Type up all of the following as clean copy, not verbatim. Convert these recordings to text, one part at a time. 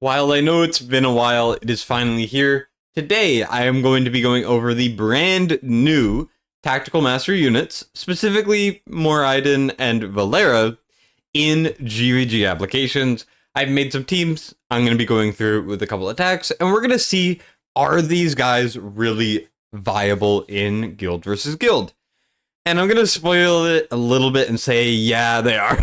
While I know it's been a while, it is finally here. Today, I am going to be going over the brand new Tactical Master units, specifically Moriden and Valera, in GvG applications. I've made some teams. I'm going to be going through with a couple attacks, and we're going to see, are these guys really viable in guild versus guild? And I'm going to spoil it a little bit and say, yeah, they are.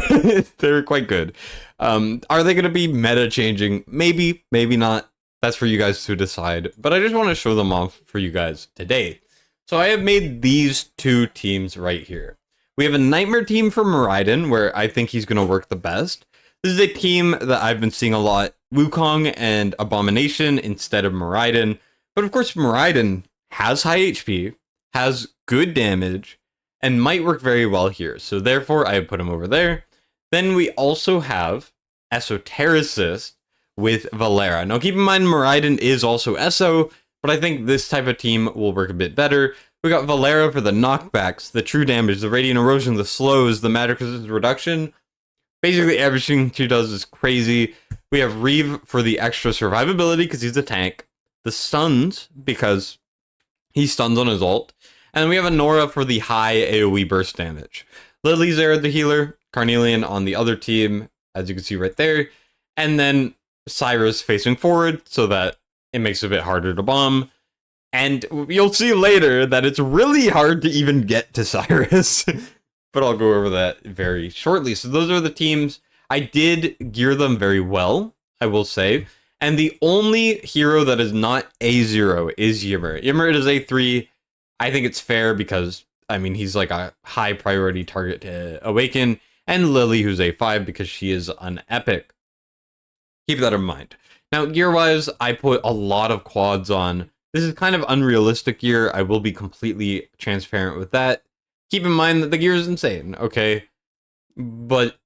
They're quite good. Are they going to be meta changing? Maybe, maybe not. That's for you guys to decide. But I just want to show them off for you guys today. So I have made these two teams right here. We have a Nightmare team for Moriden, where I think he's going to work the best. This is a team that I've been seeing a lot. Wukong and Abomination instead of Moriden. But of course, Moriden has high HP, has good damage, and might work very well here. So therefore, I put him over there. Then we also have Esotericist with Valera. Now keep in mind, Moriden is also ESO, but I think this type of team will work a bit better. We got Valera for the knockbacks, the true damage, the radiant erosion, the slows, the magic resistance reduction. Basically everything she does is crazy. We have Reeve for the extra survivability because he's a tank. The stuns because he stuns on his ult. And then we have Anora for the high AoE burst damage. Lily's there, the healer. Carnelian on the other team, as you can see right there. And then Cyrus facing forward so that it makes it a bit harder to bomb. And you'll see later that it's really hard to even get to Cyrus. But I'll go over that very shortly. So those are the teams. I did gear them very well, I will say. And the only hero that is not A0 is Ymir. Ymir is A3. I think it's fair because, I mean, he's like a high priority target to awaken. And Lily, who's A5 because she is an epic. Keep that in mind. Now, gear-wise, I put a lot of quads on. This is kind of unrealistic gear. I will be completely transparent with that. Keep in mind that the gear is insane, okay? But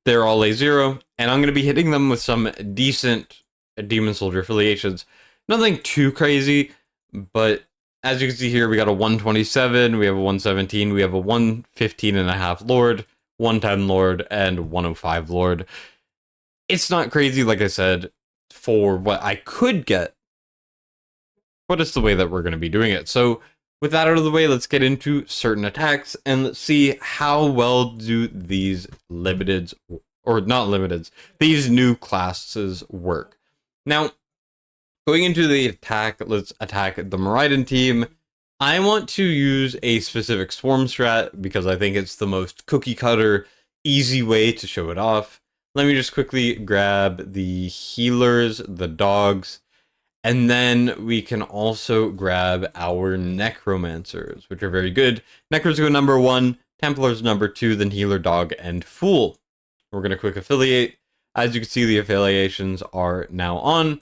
they're all A0, and I'm going to be hitting them with some decent Demon Soldier affiliations. Nothing too crazy, but as you can see here, we got a 127, we have a 117, we have a 115.5 Lord, 110 Lord, and 105 Lord. It's not crazy, like I said, for what I could get, but it's the way that we're going to be doing it. So with that out of the way, let's get into certain attacks and let's see how well do these limiteds, or not limiteds, these new classes work. Now, going into the attack, let's attack the Moriden team. I want to use a specific swarm strat because I think it's the most cookie cutter, easy way to show it off. Let me just quickly grab the healers, the dogs, and then we can also grab our necromancers, which are very good. Necros go number 1, Templars number 2, then healer, dog, and fool. We're going to quick affiliate. As you can see, the affiliations are now on,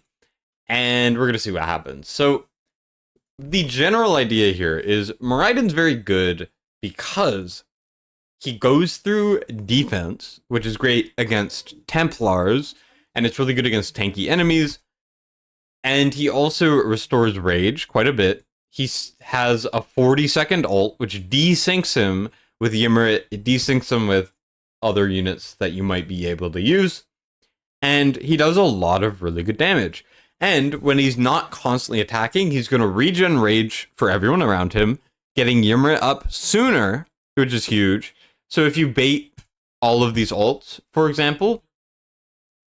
and we're going to see what happens. So the general idea here is Moriden's very good because he goes through defense, which is great against Templars, and it's really good against tanky enemies. And he also restores rage quite a bit. He has a 40-second ult, which desyncs him with Ymir. It desyncs him with other units that you might be able to use. And he does a lot of really good damage. And when he's not constantly attacking, he's going to regen rage for everyone around him, getting Ymir up sooner, which is huge. So if you bait all of these ults, for example,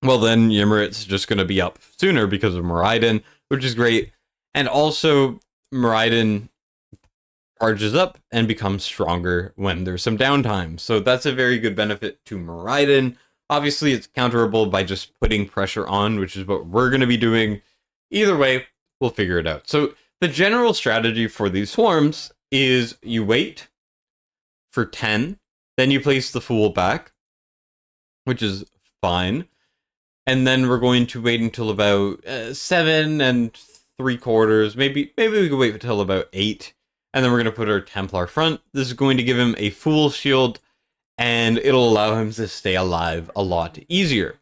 well then Ymrit's just going to be up sooner because of Moriden, which is great. And also, Moriden charges up and becomes stronger when there's some downtime. So that's a very good benefit to Moriden. Obviously, it's counterable by just putting pressure on, which is what we're going to be doing. Either way, we'll figure it out. So the general strategy for these swarms is you wait for 10, then you place the fool back, which is fine. And then we're going to wait until about 7 3/4. Maybe we could wait until about 8. And then we're going to put our Templar front. This is going to give him a full shield, and it'll allow him to stay alive a lot easier.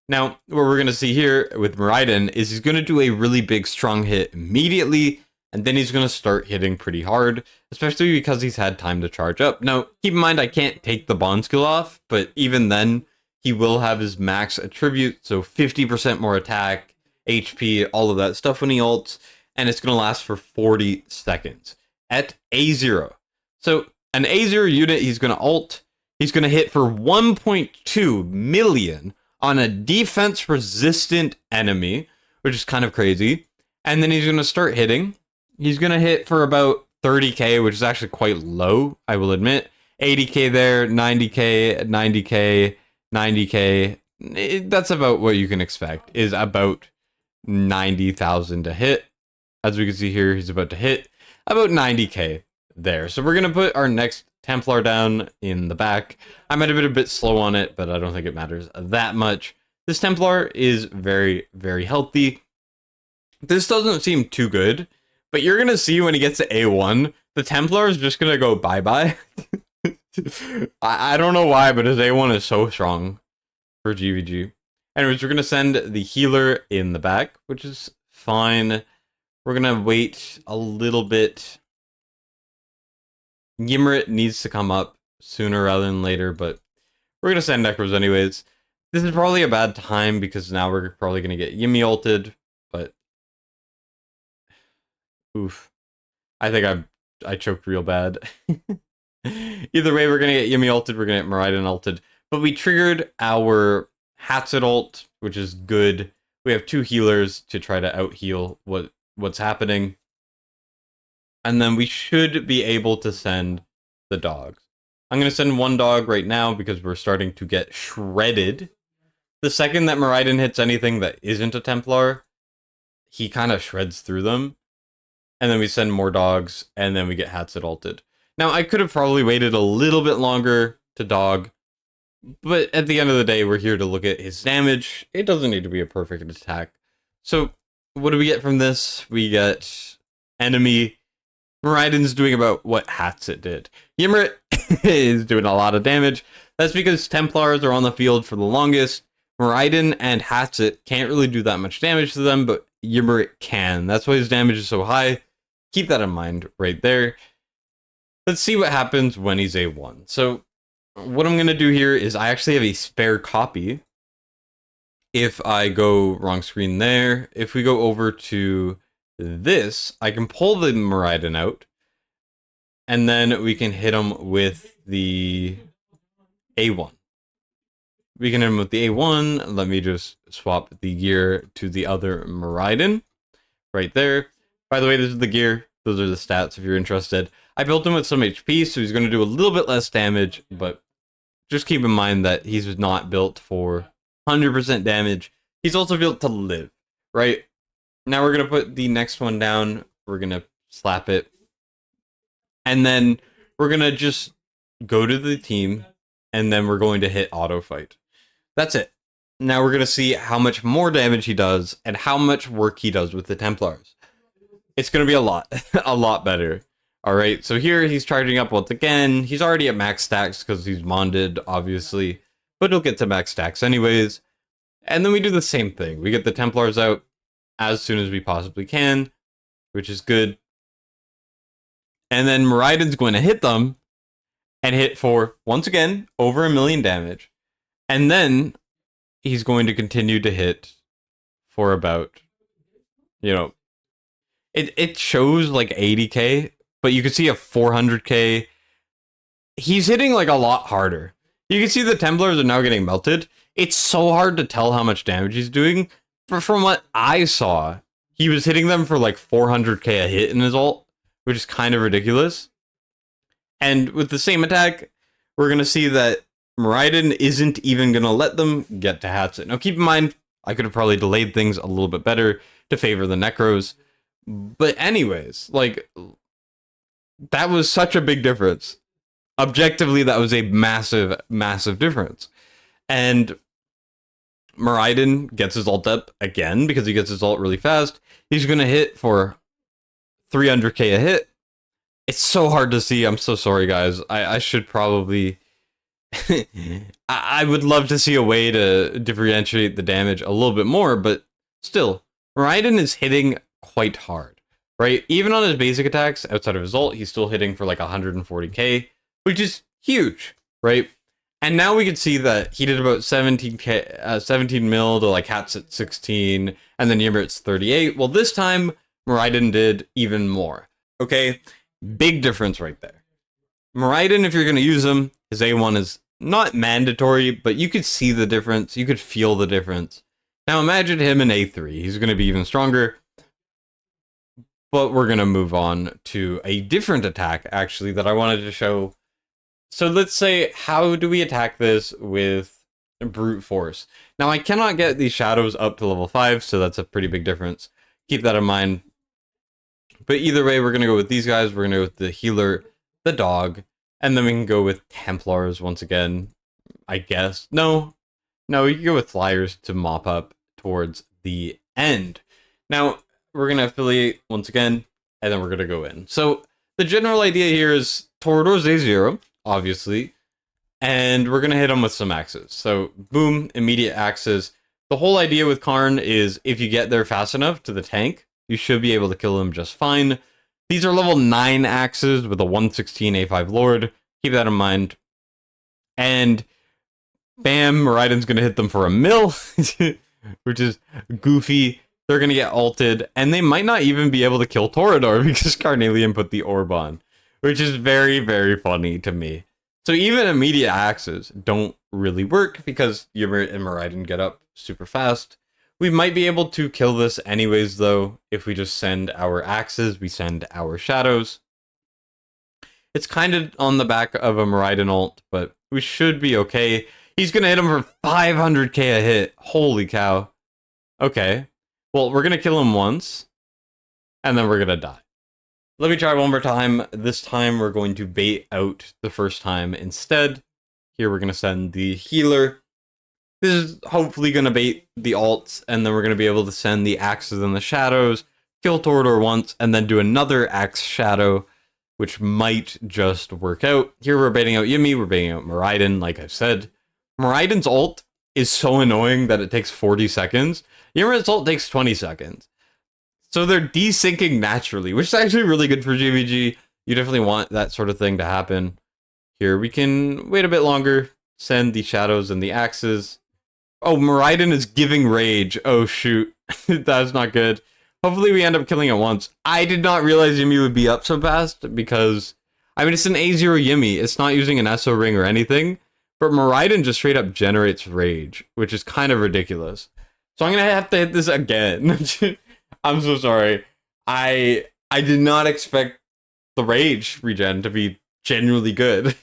Now, what we're going to see here with Moriden is he's going to do a really big strong hit immediately, and then he's going to start hitting pretty hard, especially because he's had time to charge up. Now, keep in mind, I can't take the bond skill off, but even then, he will have his max attribute, so 50% more attack, HP, all of that stuff when he ults, and it's going to last for 40 seconds at A0. So an A0 unit, he's going to ult, he's going to hit for 1.2 million on a defense-resistant enemy, which is kind of crazy, and then he's going to start hitting. He's going to hit for about 30k, which is actually quite low, I will admit. 80k there, 90k, 90k, 90k. That's about what you can expect, is about 90,000 to hit. As we can see here, he's about to hit about 90k there. So we're going to put our next Templar down in the back. I might have been a bit slow on it, but I don't think it matters that much. This Templar is very, very healthy. This doesn't seem too good, but you're going to see when he gets to A1, the Templar is just going to go bye-bye. I don't know why, but his A1 is so strong for GvG. Anyways, we're going to send the healer in the back, which is fine. We're going to wait a little bit. Ymrit needs to come up sooner rather than later, but we're going to send Necros anyways. This is probably a bad time because now we're probably going to get Yimmy ulted, but oof. I think I choked real bad. Either way, we're going to get Yimmy ulted, we're going to get Moriden ulted. But we triggered our Hatset ult, which is good. We have 2 healers to try to out-heal what's happening. And then we should be able to send the dogs. I'm going to send 1 dog right now because we're starting to get shredded. The second that Moriden hits anything that isn't a Templar, he kind of shreds through them. And then we send more dogs, and then we get Hatset ulted. Now, I could have probably waited a little bit longer to dog, but at the end of the day, we're here to look at his damage. It doesn't need to be a perfect attack. So, what do we get from this? We get enemy. Moriden's doing about what Hatset did. Ymrit is doing a lot of damage. That's because Templars are on the field for the longest. Moriden and Hatset can't really do that much damage to them, but Ymrit can. That's why his damage is so high. Keep that in mind right there. Let's see what happens when he's A1. So, what I'm going to do here is I actually have a spare copy. If I go wrong screen there, if we go over to this, I can pull the Moriden out, and then we can hit him with the A1. We can hit him with the A1. Let me just swap the gear to the other Moriden right there. By the way, this is the gear. Those are the stats if you're interested. I built him with some HP, so he's going to do a little bit less damage, but just keep in mind that he's not built for 100% damage. He's also built to live, right? Now we're going to put the next one down. We're going to slap it. And then we're going to just go to the team, and then we're going to hit auto fight. That's it. Now we're going to see how much more damage he does and how much work he does with the Templars. It's going to be a lot better. All right, so here he's charging up once again. He's already at max stacks because he's monded, obviously, but he'll get to max stacks anyways. And then we do the same thing. We get the Templars out as soon as we possibly can, which is good. And then Moriden's going to hit them and hit for, once again, over 1 million damage. And then he's going to continue to hit for about, you know, it shows like 80k, but you can see a 400k. He's hitting like a lot harder. You can see the Templars are now getting melted. It's so hard to tell how much damage he's doing. From what I saw, he was hitting them for like 400k a hit in his ult, which is kind of ridiculous. And with the same attack, we're going to see that Moriden isn't even going to let them get to Hatset. Now keep in mind, I could have probably delayed things a little bit better to favor the Necros. But anyways, like, that was such a big difference. Objectively, that was a massive, massive difference. And Moriden gets his ult up again because he gets his ult really fast. He's going to hit for 300k a hit. It's so hard to see. I'm so sorry, guys. I should probably... I would love to see a way to differentiate the damage a little bit more, but still, Moriden is hitting quite hard, right? Even on his basic attacks, outside of his ult, he's still hitting for like 140k, which is huge, right? And now we can see that he did about 17 mil to like Hats at 16, and then Ymir at 38. Well, this time, Moriden did even more. Okay, big difference right there. Moriden, if you're going to use him, his A1 is not mandatory, but you could see the difference. You could feel the difference. Now imagine him in A3. He's going to be even stronger. But we're going to move on to a different attack, actually, that I wanted to show. So let's say, how do we attack this with brute force? Now, I cannot get these shadows up to level 5, so that's a pretty big difference. Keep that in mind. But either way, we're going to go with these guys. We're going to go with the healer, the dog, and then we can go with Templars once again, I guess. No, you can go with Flyers to mop up towards the end. Now, we're going to affiliate once again, and then we're going to go in. So the general idea here is Toreador's A0, obviously, and we're going to hit him with some axes. So boom, immediate axes. The whole idea with Karn is if you get there fast enough to the tank, you should be able to kill him just fine. These are level 9 axes with a 116 A5 Lord. Keep that in mind. And bam, Moriden's going to hit them for a mil, which is goofy. They're going to get ulted, and they might not even be able to kill Toreador because Carnelian put the orb on, which is very, very funny to me. So even immediate axes don't really work because Ymir and Moriden get up super fast. We might be able to kill this anyways, though, if we just send our axes, we send our shadows. It's kind of on the back of a Moriden ult, but we should be okay. He's going to hit him for 500k a hit. Holy cow. Okay. Well, we're going to kill him once, and then we're going to die. Let me try one more time. This time, we're going to bait out the first time instead. Here, we're going to send the healer. This is hopefully going to bait the ults, and then we're going to be able to send the axes and the shadows, kill Toreador once, and then do another axe shadow, which might just work out. Here, we're baiting out Yumi, we're baiting out Moriden, like I said. Moriden's ult is so annoying that it takes 40 seconds. Ymira's ult takes 20 seconds. So they're desyncing naturally, which is actually really good for GvG. You definitely want that sort of thing to happen. Here, we can wait a bit longer, send the shadows and the axes. Oh, Moriden is giving rage. Oh, shoot. That's not good. Hopefully we end up killing it once. I did not realize Yumi would be up so fast because, I mean, it's an A0 Yumi. It's not using an SO ring or anything. But Moriden just straight up generates rage, which is kind of ridiculous. So I'm going to have to hit this again. I'm so sorry. I did not expect the rage regen to be genuinely good.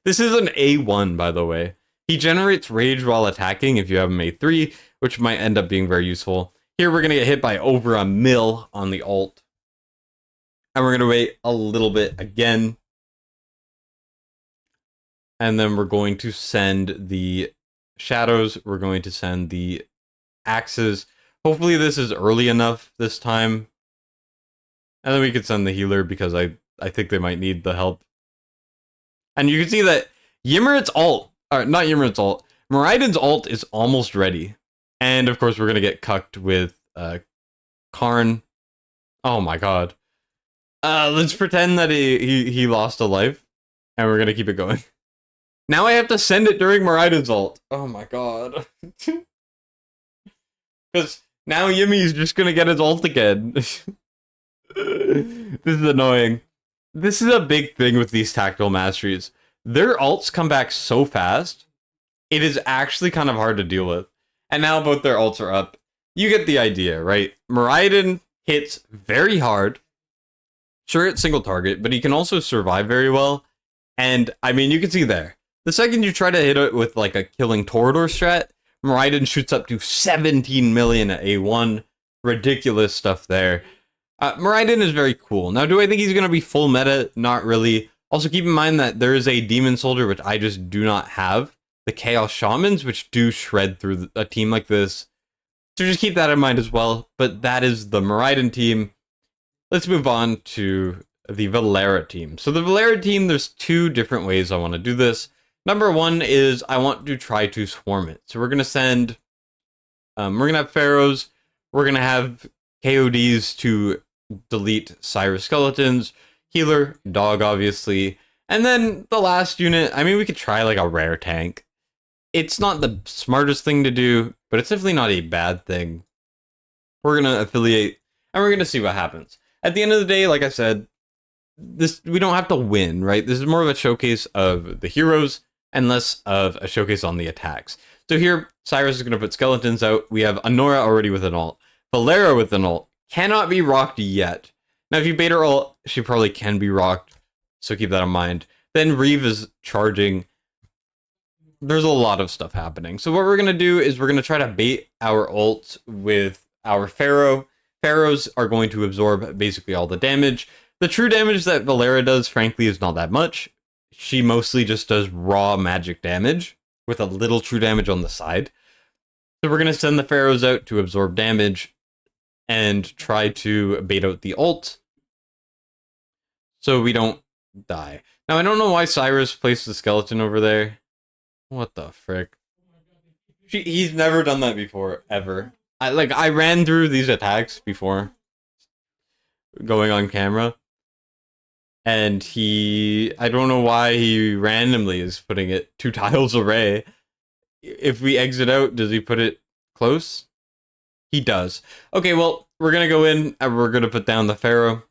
This is an A1, by the way. He generates rage while attacking if you have him A3, which might end up being very useful. Here we're going to get hit by over a mil on the ult. And we're going to wait a little bit again. And then we're going to send the shadows. We're going to send the axes. Hopefully this is early enough this time. And then we could send the healer because I think they might need the help. And you can see that Ymirit's ult, or not Ymirit's ult, Moriden's ult is almost ready. And of course we're going to get cucked with Karn. Oh my god. Let's pretend that he lost a life. And we're going to keep it going. Now I have to send it during Moriden's ult. Oh my god. Because now Yumi's just going to get his ult again. This is annoying. This is a big thing with these tactical masteries. Their ults come back so fast, it is actually kind of hard to deal with. And now both their ults are up. You get the idea, right? Moriden hits very hard. Sure, it's single target, but he can also survive very well. And, I mean, you can see there. The second you try to hit it with, like, a killing Toreador strat, Moriden shoots up to 17 million at A1. Ridiculous stuff there. Moriden is very cool. Now, do I think he's going to be full meta? Not really. Also, keep in mind that there is a Demon Soldier, which I just do not have. The Chaos Shamans, which do shred through a team like this. So just keep that in mind as well. But that is the Moriden team. Let's move on to the Valera team. So the Valera team, there's two different ways I want to do this. Number one is I want to try to swarm it. So we're going to send, we're going to have Pharaohs. We're going to have KODs to delete Cyrus Skeletons. Healer, dog, obviously. And then the last unit, I mean, we could try like a rare tank. It's not the smartest thing to do, but it's definitely not a bad thing. We're going to affiliate, and we're going to see what happens. At the end of the day, like I said, we don't have to win, right? This is more of a showcase of the heroes and less of a showcase on the attacks. So here, Cyrus is going to put skeletons out. We have Honora already with an ult. Valera with an ult. Cannot be rocked yet. Now, if you bait her ult, she probably can be rocked, so keep that in mind. Then Reeve is charging. There's a lot of stuff happening. So what we're going to do is we're going to try to bait our ult with our Pharaoh. Pharaohs are going to absorb basically all the damage. The true damage that Valera does, frankly, is not that much. She mostly just does raw magic damage with a little true damage on the side. So we're going to send the Pharaohs out to absorb damage and try to bait out the ult so we don't die. Now, I don't know why Cyrus placed the skeleton over there. What the frick? He's never done that before, ever. I ran through these attacks before going on camera. And I don't know why he randomly is putting it 2 tiles away. If we exit out, does he put it close? He does. Okay, well, we're going to go in and we're going to put down the Pharaoh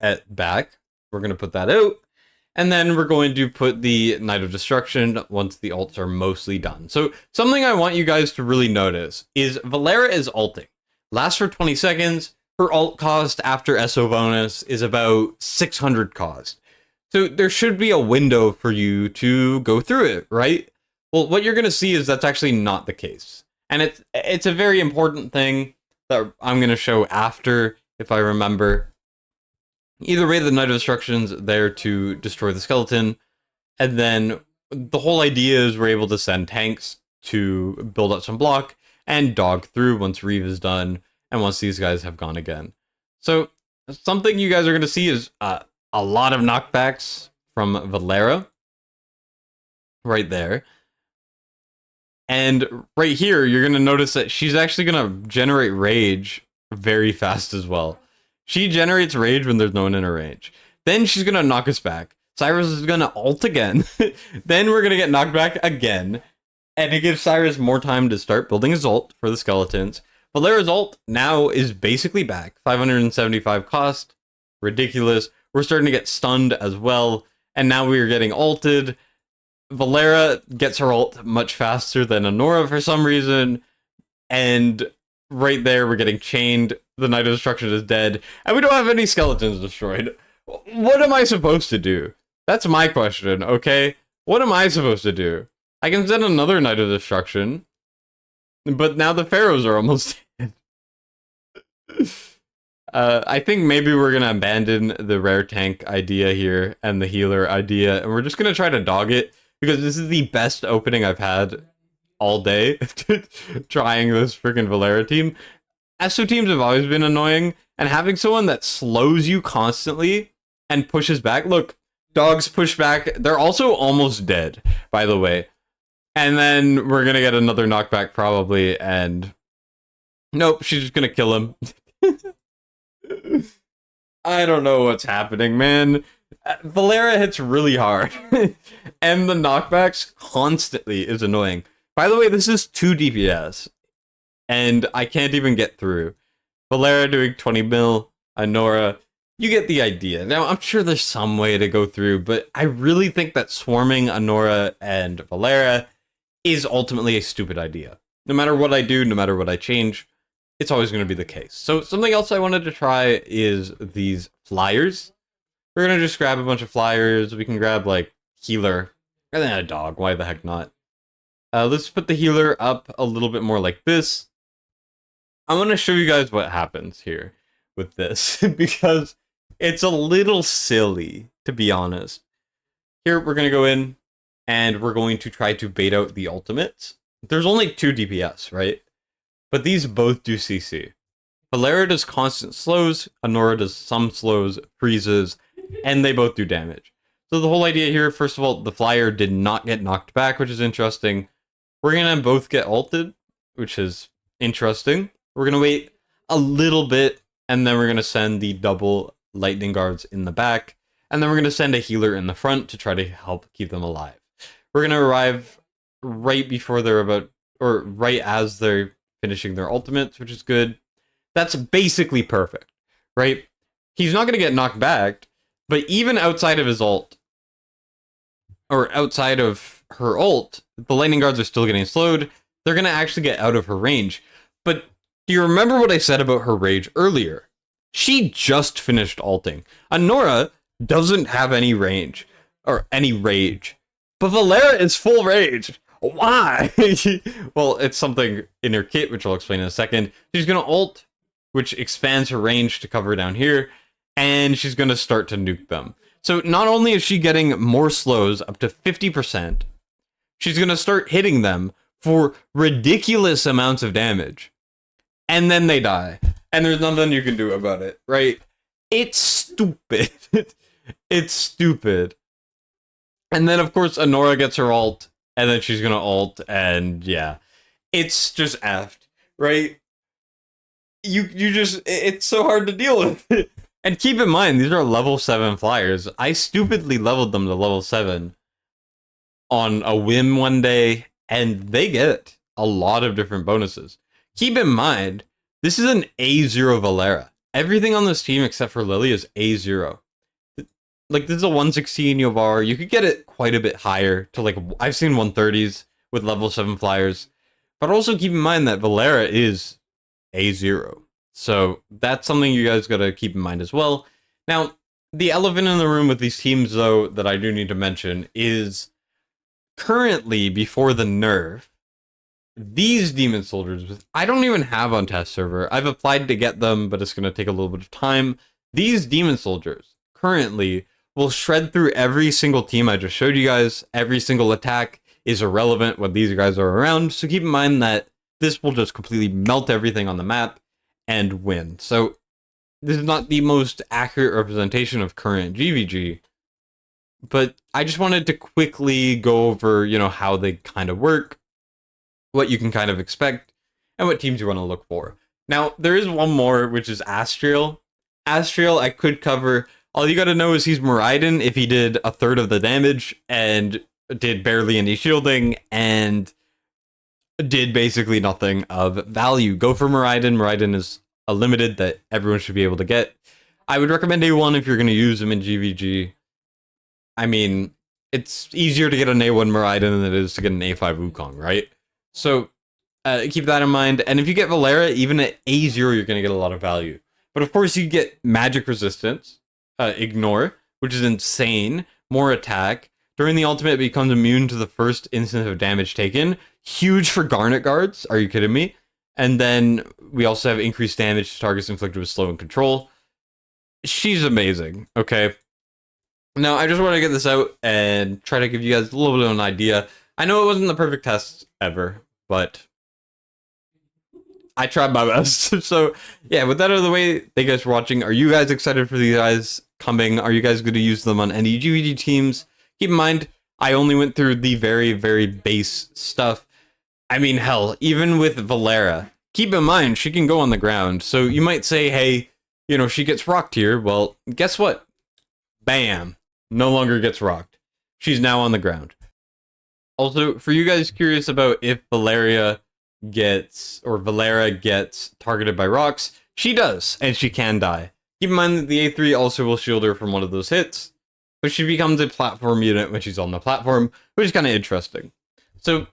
at back. We're going to put that out. And then we're going to put the Knight of Destruction once the ults are mostly done. So something I want you guys to really notice is Valera is ulting. Lasts for 20 seconds. Her ult cost after SO bonus is about 600 cost. So there should be a window for you to go through it, right? Well, what you're going to see is that's actually not the case. And it's a very important thing that I'm going to show after, if I remember. Either way, the Knight of Destruction's there to destroy the skeleton. And then the whole idea is we're able to send tanks to build up some block and dog through once Reeve is done. And once these guys have gone again. So something you guys are going to see is a lot of knockbacks from Valera. Right there. And right here, you're going to notice that she's actually going to generate rage very fast as well. She generates rage when there's no one in her range. Then she's going to knock us back. Cyrus is going to ult again. Then we're going to get knocked back again. And it gives Cyrus more time to start building his ult for the skeletons. Valera's ult now is basically back. 575 cost. Ridiculous. We're starting to get stunned as well. And now we are getting ulted. Valera gets her ult much faster than Honora for some reason. And right there, we're getting chained. The Knight of Destruction is dead. And we don't have any skeletons destroyed. What am I supposed to do? That's my question, okay? What am I supposed to do? I can send another Knight of Destruction. But now the Pharaohs are almost dead. I think maybe we're going to abandon the rare tank idea here and the healer idea. And we're just going to try to dog it. Because this is the best opening I've had all day. Trying this freaking Valera team. SO teams have always been annoying. And having someone that slows you constantly and pushes back. Look, dogs push back. They're also almost dead, by the way. And then we're going to get another knockback probably, and nope, she's just going to kill him. I don't know what's happening, man. Valera hits really hard, and the knockbacks constantly is annoying. By the way, this is 2 DPS, and I can't even get through. Valera doing 20 mil, Honora, you get the idea. Now, I'm sure there's some way to go through, but I really think that swarming Honora and Valera is ultimately a stupid idea. No matter what I do, no matter what I change, it's always going to be the case. So something else I wanted to try is these flyers. We're going to just grab a bunch of flyers. We can grab, like, healer. Rather than a dog. Why the heck not? Let's put the healer up a little bit more like this. I want to show you guys what happens here with this. Because it's a little silly, to be honest. Here, we're going to go in. And we're going to try to bait out the ultimates. There's only 2 DPS, right? But these both do CC. Valera does constant slows, Honora does some slows, freezes, and they both do damage. So the whole idea here, first of all, the flyer did not get knocked back, which is interesting. We're going to both get ulted, which is interesting. We're going to wait a little bit, and then we're going to send the double lightning guards in the back. And then we're going to send a healer in the front to try to help keep them alive. We're going to arrive right before they're about, or right as they're finishing their ultimates, which is good. That's basically perfect, right? He's not going to get knocked back, but even outside of his ult, or outside of her ult, the lightning guards are still getting slowed. They're going to actually get out of her range. But do you remember what I said about her rage earlier? She just finished ulting. Anora doesn't have any range, or any rage. But Valera is full rage. Why? Well, it's something in her kit, which I'll explain in a second. She's going to ult, which expands her range to cover down here, and she's going to start to nuke them. So not only is she getting more slows, up to 50%, she's going to start hitting them for ridiculous amounts of damage. And then they die. And there's nothing you can do about it, right? It's stupid. It's stupid. And then, of course, Anora gets her ult, and then she's going to ult, and yeah. It's just effed, right? You just, it's so hard to deal with. And keep in mind, these are level 7 flyers. I stupidly leveled them to level 7 on a whim one day, and they get a lot of different bonuses. Keep in mind, this is an A0 Valera. Everything on this team except for Lily is A0. Like, this is a 116 Yovar. You could get it quite a bit higher to, like, I've seen 130s with level 7 flyers. But also keep in mind that Valera is A0. So that's something you guys gotta keep in mind as well. Now, the elephant in the room with these teams, though, that I do need to mention is currently, before the nerf, these demon soldiers, I don't even have on test server. I've applied to get them, but it's going to take a little bit of time. These demon soldiers currently will shred through every single team I just showed you guys. Every single attack is irrelevant when these guys are around. So keep in mind that this will just completely melt everything on the map and win. So this is not the most accurate representation of current GvG, but I just wanted to quickly go over, you know, how they kind of work, what you can kind of expect, and what teams you want to look for. Now, there is one more, which is Astriel. Astriel, I could cover. All you gotta know is he's Moriden if he did a third of the damage, and did barely any shielding, and did basically nothing of value. Go for Moriden. Moriden is a limited that everyone should be able to get. I would recommend A1 if you're going to use him in GvG. I mean, it's easier to get an A1 Moriden than it is to get an A5 Wukong, right? So keep that in mind. And if you get Valera, even at A0, you're going to get a lot of value. But of course, you get magic resistance, ignore, which is insane, more attack. During the ultimate, it becomes immune to the first instance of damage taken. Huge for Garnet guards. Are you kidding me? And then we also have increased damage to targets inflicted with slow and control. She's amazing, okay? Now, I just want to get this out and try to give you guys a little bit of an idea. I know it wasn't the perfect test ever, but I tried my best. So, yeah, with that out of the way, thank you guys for watching. Are you guys excited for these guys coming? Are you guys going to use them on any GvG teams? Keep in mind, I only went through the very, very base stuff. I mean, hell, even with Valera, keep in mind, she can go on the ground. So you might say, hey, you know, she gets rocked here. Well, guess what? Bam. No longer gets rocked. She's now on the ground. Also, for you guys curious about if Valera gets targeted by rocks, she does, and she can die. Keep in mind that the A3 also will shield her from one of those hits, but she becomes a platform unit when she's on the platform, which is kind of interesting. So,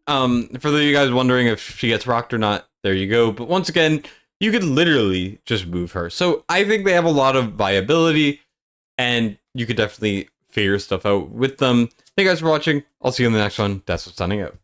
for those of you guys wondering if she gets rocked or not, there you go. But once again, you could literally just move her. So I think they have a lot of viability, and you could definitely figure stuff out with them. Thank you guys for watching. I'll see you in the next one. That's what's signing out.